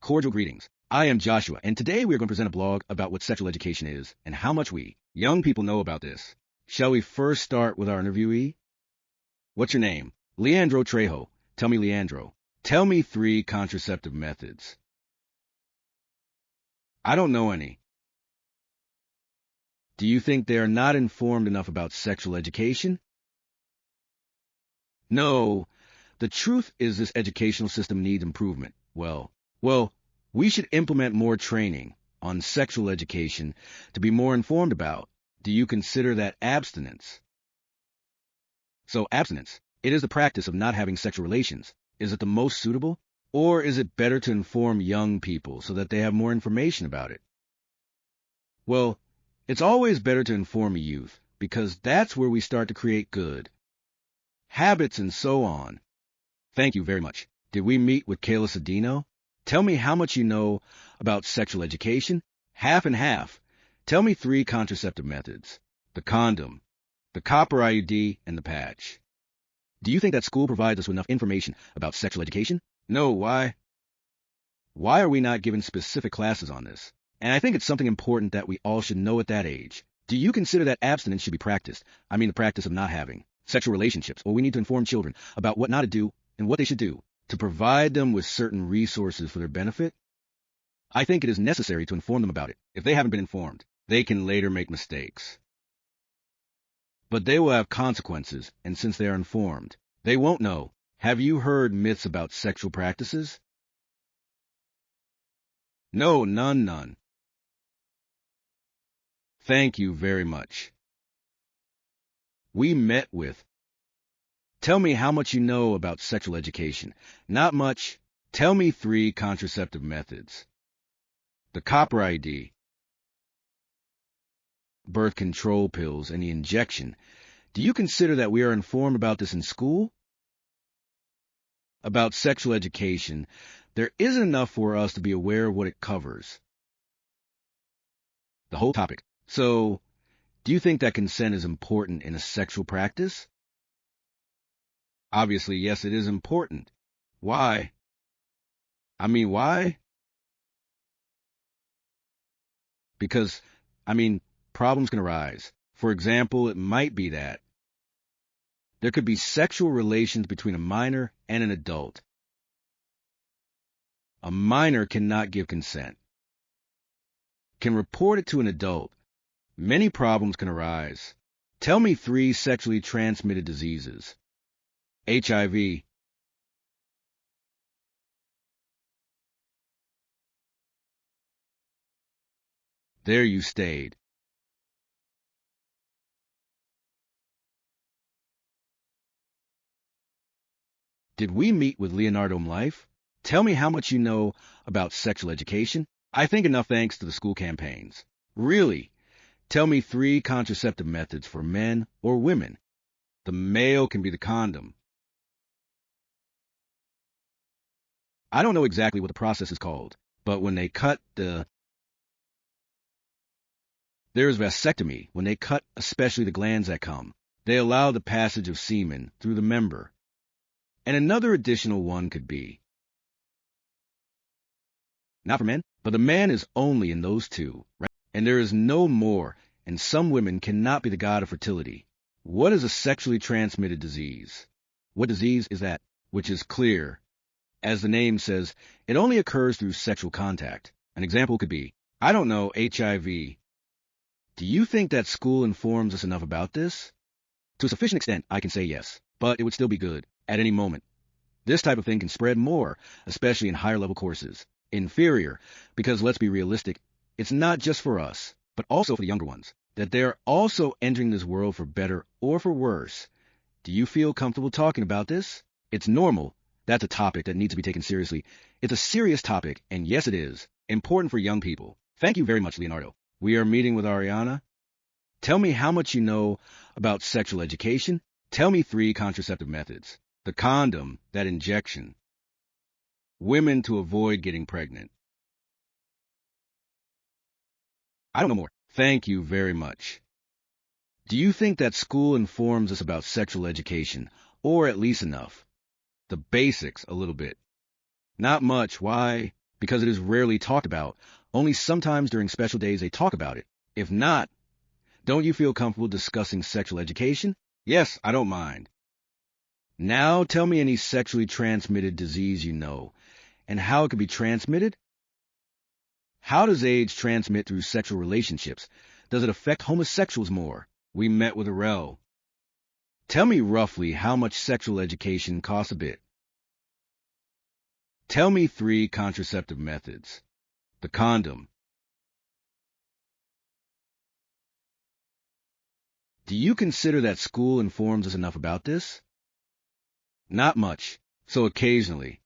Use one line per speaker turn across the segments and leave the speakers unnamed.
Cordial greetings. I am Joshua, and today we are going to present a blog about what sexual education is and how much we, young people, know about this. Shall we first start with our interviewee? What's your name? Leandro Trejo. Tell me, Leandro. Tell me 3 contraceptive methods. I don't know any. Do you think they are not informed enough about sexual education? No. The truth is this educational system needs improvement. Well, we should implement more training on sexual education to be more informed about. Do you consider that abstinence? So abstinence, it is the practice of not having sexual relations. Is it the most suitable? Or is it better to inform young people so that they have more information about it? Well, it's always better to inform youth because that's where we start to create good habits and so on. Thank you very much. Did we meet with Kayla Cedino? Tell me how much you know about sexual education. Half and half. Tell me 3 contraceptive methods. The condom, the copper IUD, and the patch. Do you think that school provides us with enough information about sexual education? No, why? Why are we not given specific classes on this? And I think it's something important that we all should know at that age. Do you consider that abstinence should be practiced? I mean the practice of not having sexual relationships. Or we need to inform children about what not to do and what they should do to provide them with certain resources for their benefit? I think it is necessary to inform them about it. If they haven't been informed, they can later make mistakes. But they will have consequences, and since they are informed, they won't know. Have you heard myths about sexual practices? No, none. Thank you very much. We met with. Tell me how much you know about sexual education. Not much. Tell me 3 contraceptive methods. The copper ID, birth control pills, and the injection. Do you consider that we are informed about this in school? About sexual education, there isn't enough for us to be aware of what it covers. The whole topic. So, do you think that consent is important in a sexual practice? Obviously, yes, it is important. Why? Why? Because, problems can arise. For example, it might be that there could be sexual relations between a minor and an adult. A minor cannot give consent, can report it to an adult. Many problems can arise. Tell me 3 sexually transmitted diseases. HIV. There you stayed. Did we meet with Leonardo Life? Tell me how much you know about sexual education. I think enough thanks to the school campaigns. Really? Tell me 3 contraceptive methods for men or women. The male can be the condom. I don't know exactly what the process is called, but when they cut there's vasectomy. When they cut especially the glands that come, they allow the passage of semen through the member. And another additional one could be, not for men, but the man is only in those 2, right? And there is no more, and some women cannot be the god of fertility. What is a sexually transmitted disease? What disease is that? Which is clear. As the name says, it only occurs through sexual contact. An example could be, I don't know, HIV. Do you think that school informs us enough about this? To a sufficient extent, I can say yes, but it would still be good at any moment. This type of thing can spread more, especially in higher level courses. Inferior, because let's be realistic, it's not just for us, but also for the younger ones, that they're also entering this world for better or for worse. Do you feel comfortable talking about this? It's normal. That's a topic that needs to be taken seriously. It's a serious topic, and yes, it is important for young people. Thank you very much, Leonardo. We are meeting with Ariana. Tell me how much you know about sexual education. Tell me 3 contraceptive methods. The condom, that injection. Women to avoid getting pregnant. I don't know more. Thank you very much. Do you think that school informs us about sexual education, or at least enough? The basics, a little bit. Not much. Why? because it is rarely talked about. Only sometimes during special days they talk about it. If not, don't you feel comfortable discussing sexual education? Yes, I don't mind. Now tell me any sexually transmitted disease you know, and how it could be transmitted. How does AIDS transmit through sexual relationships? Does it affect homosexuals more? We met with Arel. Tell me roughly how much sexual education costs a bit. Tell me 3 contraceptive methods. The condom. Do you consider that school informs us enough about this? Not much, so occasionally.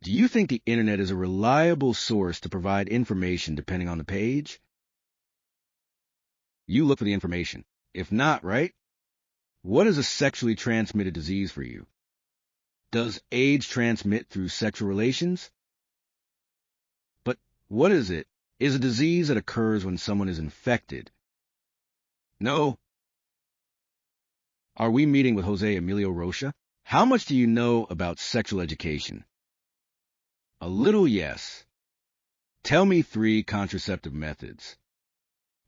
Do you think the internet is a reliable source to provide information depending on the page? You look for the information. If not, right? What is a sexually transmitted disease for you? Does AIDS transmit through sexual relations? But what is it? Is a disease that occurs when someone is infected? No. Are we meeting with Jose Emilio Rocha? How much do you know about sexual education? A little, yes. Tell me 3 contraceptive methods.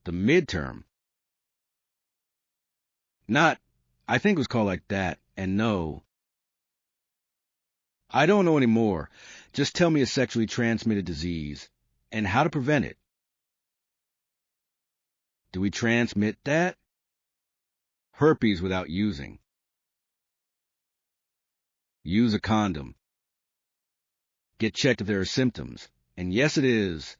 The midterm. Not, I think it was called like that, and no. I don't know anymore. Just tell me a sexually transmitted disease, and how to prevent it. Do we transmit that? Herpes without using. Use a condom. Get checked if there are symptoms. And yes, it is.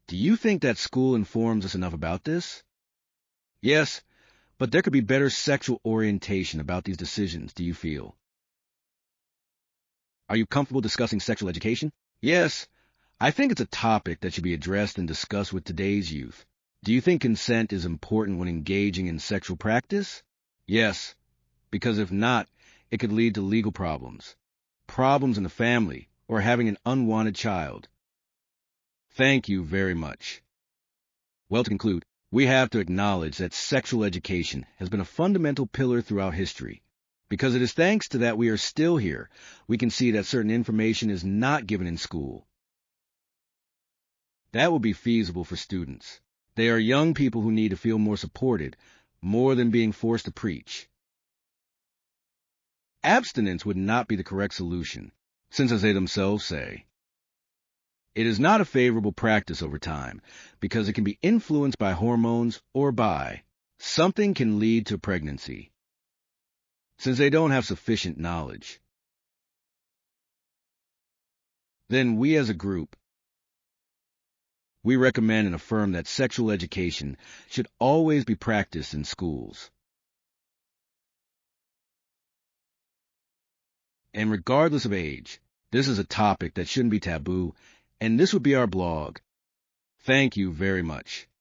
Do you think that school informs us enough about this? Yes, but there could be better sexual orientation about these decisions, do you feel? Are you comfortable discussing sexual education? Yes, I think it's a topic that should be addressed and discussed with today's youth. Do you think consent is important when engaging in sexual practice? Yes, because if not, it could lead to legal problems in the family, or having an unwanted child. Thank you very much. Well, to conclude, we have to acknowledge that sexual education has been a fundamental pillar throughout history. Because it is thanks to that we are still here, we can see that certain information is not given in school. That will be feasible for students. They are young people who need to feel more supported, more than being forced to preach. Abstinence would not be the correct solution, since as they themselves say, it is not a favorable practice over time, because it can be influenced by hormones or by something can lead to pregnancy, since they don't have sufficient knowledge. Then we as a group, we recommend and affirm that sexual education should always be practiced in schools. And regardless of age, this is a topic that shouldn't be taboo, and this would be our blog. Thank you very much.